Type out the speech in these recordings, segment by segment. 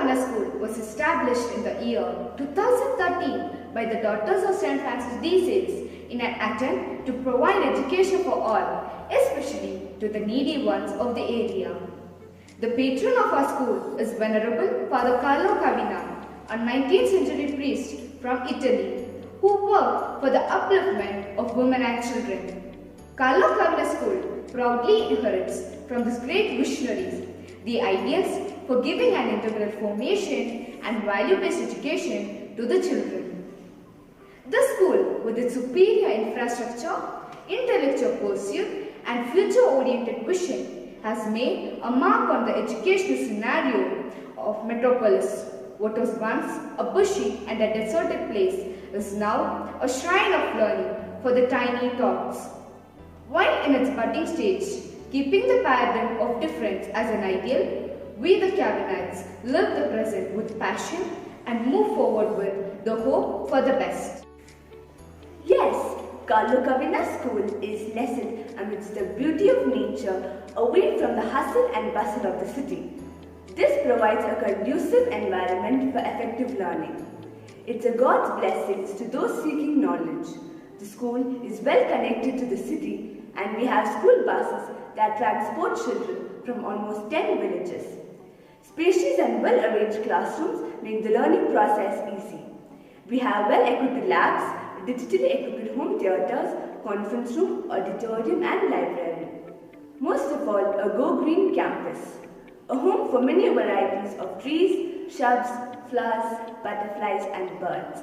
Kavana School was established in the year 2013 by the Daughters of St. Francis de Sales in an attempt to provide education for all, especially to the needy ones of the area. The patron of our school is Venerable Father Carlo Cavina, a 19th century priest from Italy who worked for the upliftment of women and children. Carlo Cavina School proudly inherits from these great visionaries the ideals for giving an integral formation and value-based education to the children. The school, with its superior infrastructure, intellectual pursuit and future-oriented vision, has made a mark on the educational scenario of Metropolis. What was once a bushy and a deserted place is now a shrine of learning for the tiny tots. While in its budding stage, keeping the paradigm of difference as an ideal, we the Cavanites live the present with passion and move forward with the hope for the best. Yes, Carlo Cavina School is nestled amidst the beauty of nature, away from the hustle and bustle of the city. This provides a conducive environment for effective learning. It's a God's blessings to those seeking knowledge. The school is well connected to the city, and we have school buses that transport children from almost 10 villages. Spacious and well-arranged classrooms make the learning process easy. We have well-equipped labs, digitally equipped home theatres, conference room, auditorium and library. Most of all, a Go Green campus, a home for many varieties of trees, shrubs, flowers, butterflies and birds.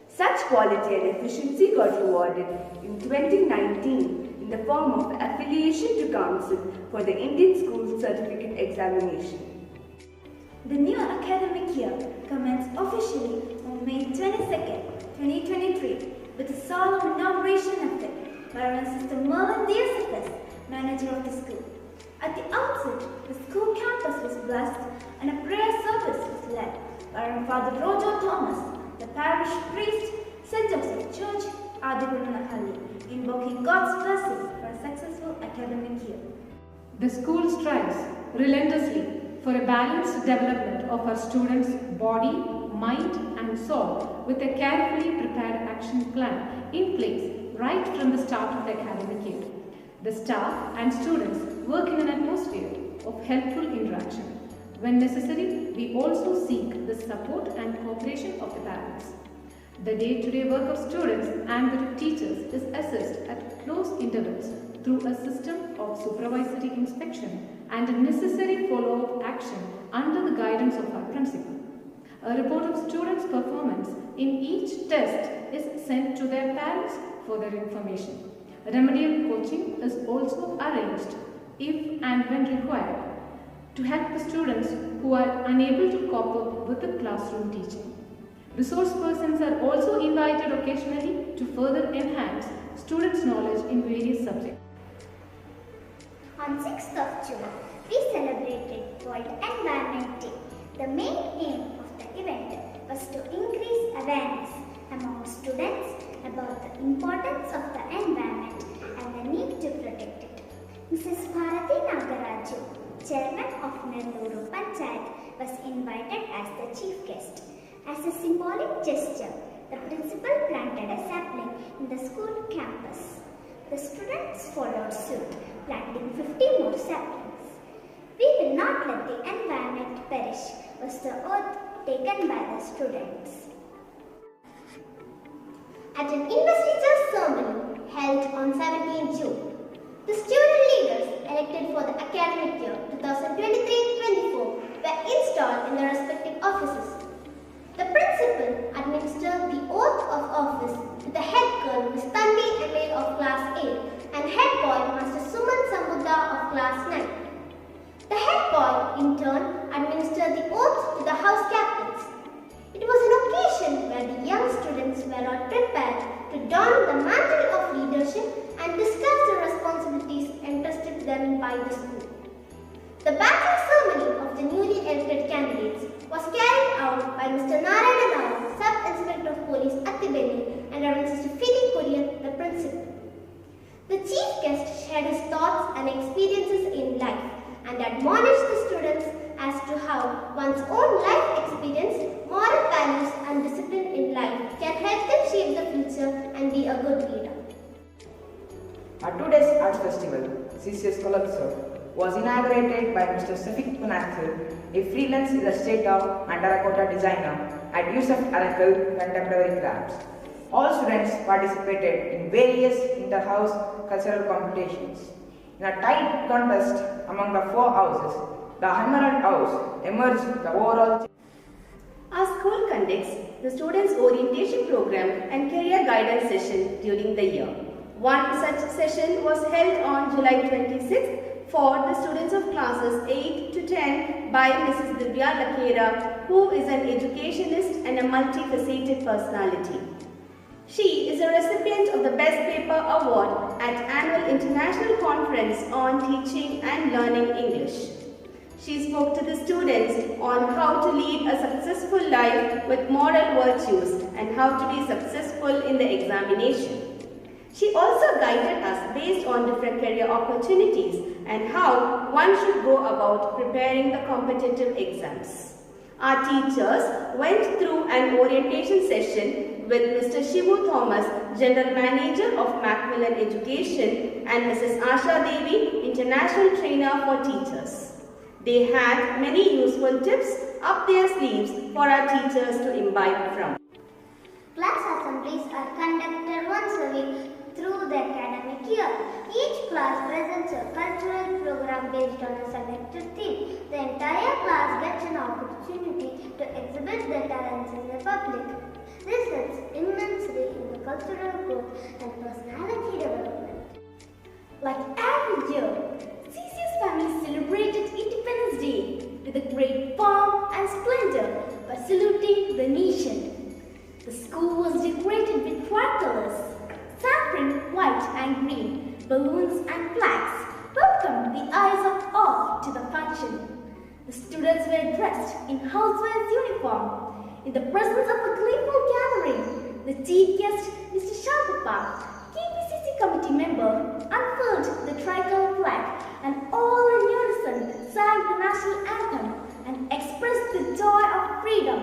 Such quality and efficiency got rewarded in 2019 in the form of affiliation to Council for the Indian School Certificate Examination. The new academic year commenced officially on May 22nd, 2023 with a solemn inauguration of it by Reverend Sister Merlin Diaz, manager of the school. At the outset, the school campus was blessed and a prayer service was led by Reverend Father Roger Thomas, the parish priest, St. Joseph Church, Adigunanahalli, invoking God's blessing for a successful academic year. The school strives relentlessly for a balanced development of our students' body, mind and soul with a carefully prepared action plan in place right from the start of the academic year. The staff and students work in an atmosphere of helpful interaction. When necessary, we also seek the support and cooperation of the parents. The day-to-day work of students and the teachers is assessed at close intervals through a system of supervisory inspection and a necessary follow-up action under the guidance of our principal. A report of students' performance in each test is sent to their parents for their information. Remedial coaching is also arranged if and when required to help the students who are unable to cope up with the classroom teaching. Resource persons are also invited occasionally to further enhance students' knowledge in various subjects. On 6th of June, we celebrated World Environment Day. The main aim of the event was to increase awareness among students about the importance of the environment and the need to protect it. Mrs. Bharati Nagaraju, Chairman of Nelluru Panchayat, was invited as the chief guest. As a symbolic gesture, the principal planted a sapling in the school campus. The students followed suit, planting 50 more saplings. We will not let the environment perish was the oath taken by the students. At an investiture ceremony held on 17 June, the student leaders elected for the academic year 2023-24 were installed in their respective offices. The principal administered the oath of office to the head girl Miss Tanvi MA of Class 8 and head boy Master Suman Sambuddha of Class 9. The head boy in turn administered the oath to the house captains. It was an occasion where the young students were all prepared to don the mantle of leadership and discuss the responsibilities entrusted to them by the school. The baptism ceremony of the newly elected candidates was carried out by Mr. Narayana Rao, Sub-Inspector of Police Attibeni, and Reverend Sister Philly Kurian, the principal. The chief guest shared his thoughts and experiences in life and admonished the students as to how one's own life experience experience, moral values and discipline in life can help them shape the future and be a good leader. Today's Arts Festival, CCS Calypso, was inaugurated by Mr. Safik Punathil, a freelance illustrator and terracotta designer at Yusuf Arakel Contemporary Crafts. All students participated in various inter-house cultural competitions. In a tight contest among the four houses, the Emerald House emerged the overall. Our school conducts the students' orientation program and career guidance session during the year. One such session was held on July 26th for the students of classes 8 to 10 by Mrs. Divya Lakera, who is an educationist and a multifaceted personality. She is a recipient of the Best Paper Award at Annual International Conference on Teaching and Learning English. She spoke to the students on how to lead a successful life with moral virtues and how to be successful in the examination. She also guided us based on different career opportunities and how one should go about preparing the competitive exams. Our teachers went through an orientation session with Mr. Shivu Thomas, General Manager of Macmillan Education, and Mrs. Asha Devi, International Trainer for Teachers. They had many useful tips up their sleeves for our teachers to imbibe from. Class assemblies are conducted once a week through the academic year. Each class presents a cultural program based on a selected theme. The entire class gets an opportunity to exhibit their talents in the public. This helps immensely in the cultural growth and personality development. Like every year, CCS family celebrated Independence Day with a great pomp and splendor by saluting the nation. The school was decorated with tricolors, saffron, white and green, balloons and flags welcomed the eyes of all to the function. The students were dressed in housewares uniform. In the presence of a gleeful gathering, the chief guest, Mr. Shantapal, KPCC committee member, unfurled the tricolor flag and all in unison sang the national anthem and expressed the joy of freedom.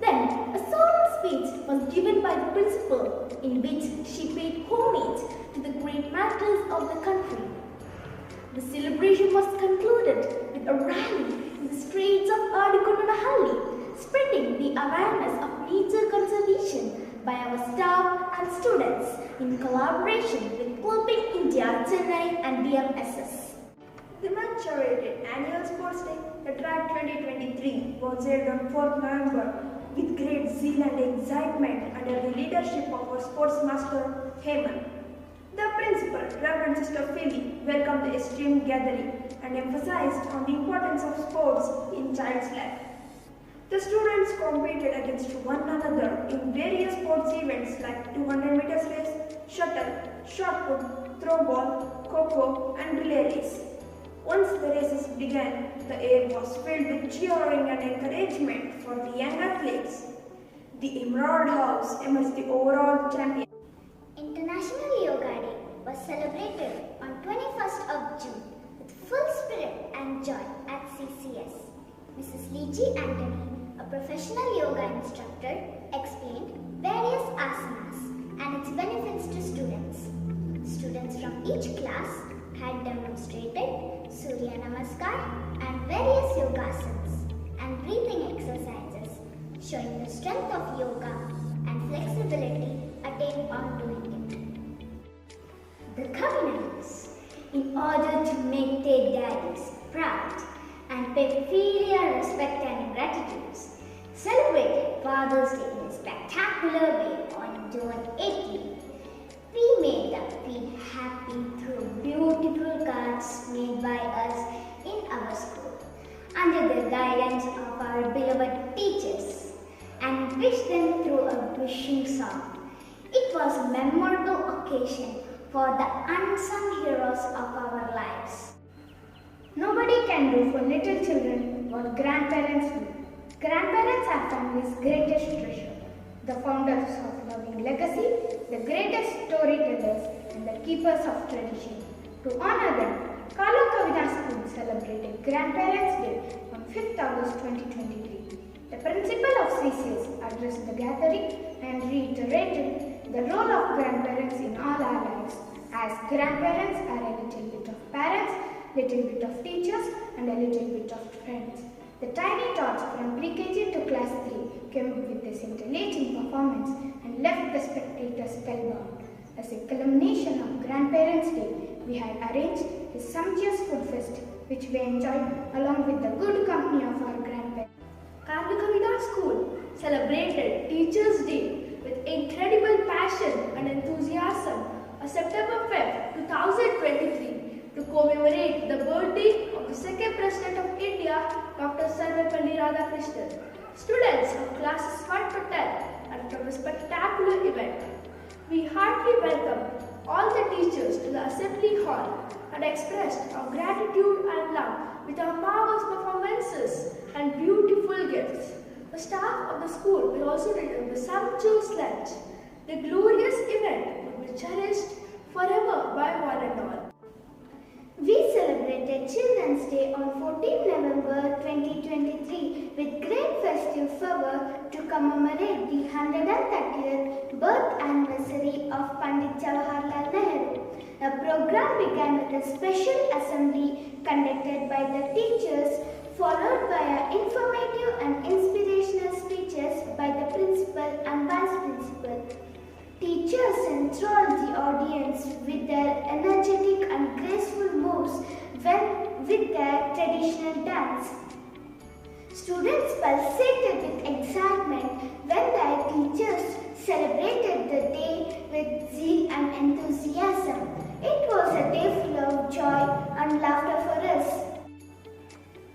Then a solemn speech was given by the principal in which she paid homage to the great martyrs of the country. The celebration was concluded with a rally in the streets of Adikonanahalli, spreading the awareness of nature conservation by our staff and students in collaboration with Clubbing India, Chennai and DMSS. The much-awaited annual Sports Day, the Track 2023, was held on 4th November with great zeal and excitement under the leadership of our sports master, Heyman. The principal, Reverend Sister Phoebe, welcomed the esteemed gathering and emphasized on the importance of sports in child's life. The students competed against one another in various sports events like 200 meters race, shuttle, shot put, throw ball, kho-kho and relay race. Once the races began, the air was filled with cheering and encouragement for the young athletes. The Emerald House emerged the overall champion. International Yoga Day was celebrated on 21st of June with full spirit and joy at CCS. Mrs. Liji Anthony, a professional yoga instructor, explained various asanas and its benefits to students. Students from each class had demonstrated Surya Namaskar and various yogasanas and breathing exercises showing the strength of yoga and flexibility attained on doing it. The Covenants, in order to make their daddies proud and pay filial respect and gratitude, celebrated Father's Day in a spectacular way on June 18th. We made them feel happy through beautiful cards made by us in our school under the guidance of our beloved teachers and wished them through a wishing song. It was a memorable occasion for the unsung heroes of our lives. Nobody can do for little children what grandparents do. Grandparents are family's greatest treasure, the founders of loving legacy, the greatest storytellers, and the keepers of tradition. To honor them, Kalu Kavina School celebrated Grandparents' Day on 5th August 2023. The The principal of CCS addressed the gathering and reiterated the role of grandparents in all our lives, as grandparents are a little bit of parents, little bit of teachers and a little bit of friends. The tiny tots from pre-KG to class 3 came up with this scintillating performance and left the spectators spellbound. As a culmination of Grandparents' Day, we had arranged a sumptuous food fest which we enjoyed along with the good company of our grandparents. Karlukavida School celebrated Teachers' Day with incredible passion and enthusiasm on September 5, 2023 to commemorate the birthday of the second President of India, Dr. Sarvepalli Radhakrishnan. Students of classes 1 to 10 and from a spectacular event. We heartily welcome all the teachers to the Assembly Hall and expressed our gratitude and love with our marvelous performances and beautiful gifts. The staff of the school will also return the sumptuous lunch. The glorious event will be cherished forever by one and all. We celebrated Children's Day on 14 November 2023 with great festive fervor to commemorate the 130th birth anniversary of Pandit Jawaharlal Nehru. The program began with a special assembly conducted by the teachers, followed by informative and inspirational speeches by the principal and vice principal. Teachers enthralled the audience with their energetic and graceful moves with their traditional dance. Students pulsated with excitement when their teachers celebrated the day with zeal and enthusiasm. It was a day full of joy and laughter for us.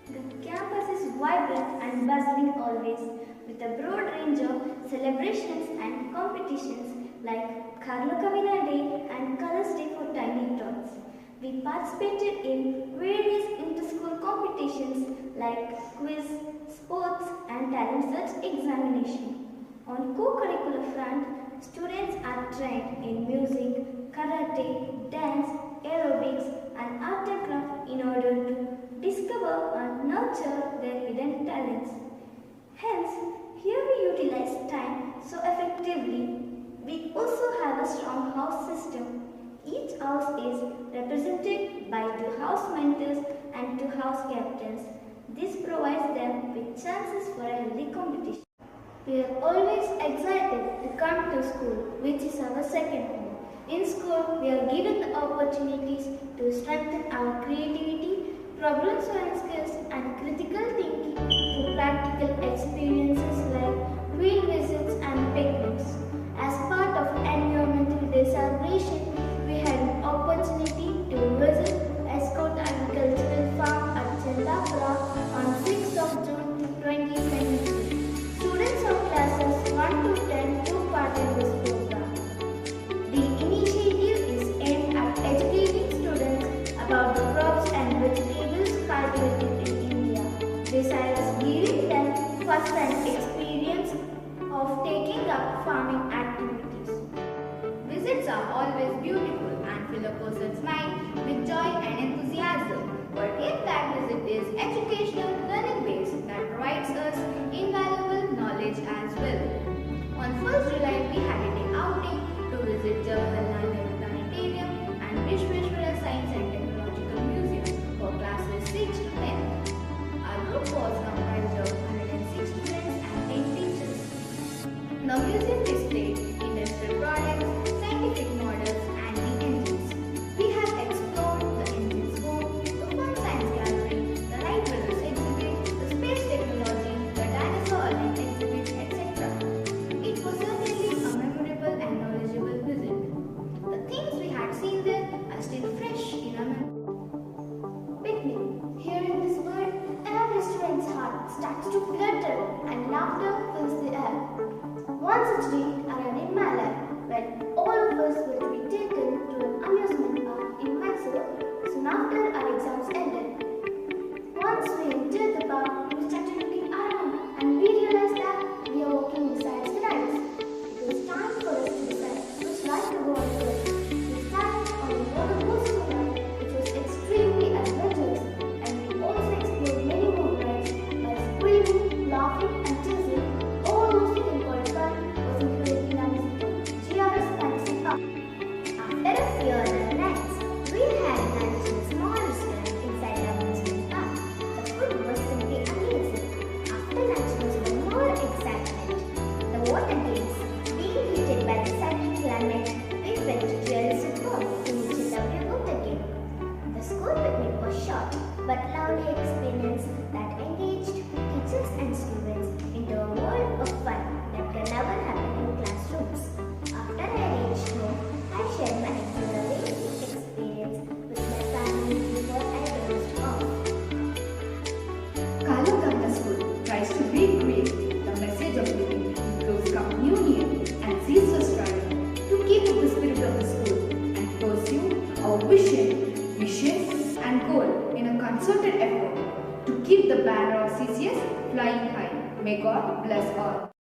The campus is vibrant and bustling always, with a broad range of celebrations and competitions like Karlukavida Day and Colors Day for Tiny Tots. We participated in various inter-school competitions like quiz, sports and talent search examination. On co-curricular front, students are trained in music, karate, dance, aerobics and art and craft in order to discover and nurture their hidden talents. Hence, here we utilize time so effectively. We also have a strong house system. Each house is represented by 2 house mentors and 2 house captains. This provides them with chances for a healthy competition. We are always excited to come to school, which is our second home. In school, we are given the opportunities to strengthen our creativity, problem-solving skills and critical thinking through practical experiences like field visits and picnics. As part of Environmental Day celebration, we had an opportunity to visit Escort Agricultural Farm at Chandapura on 6th of June 2023. Students of classes 1 to 10 took part in this program. The initiative is aimed at educating students about the crops and vegetables cultivated in India, besides giving them first-hand experience of taking up farming activities. Visits are always beautiful and fill a person's mind with joy and enthusiasm. But impact visit is educational learning base that provides us invaluable knowledge as well. On 1st July, we had a day outing to visit Jawaharlal Nehru Planetarium and Vishweshwara Science and Technological Museum for classes 6 to 10. Our group was comprised of 106 students and 10 teachers. The museum displayed industrial products, scientific models and the engines. We have explored the engines keep the banner of CCS flying high. May God bless all.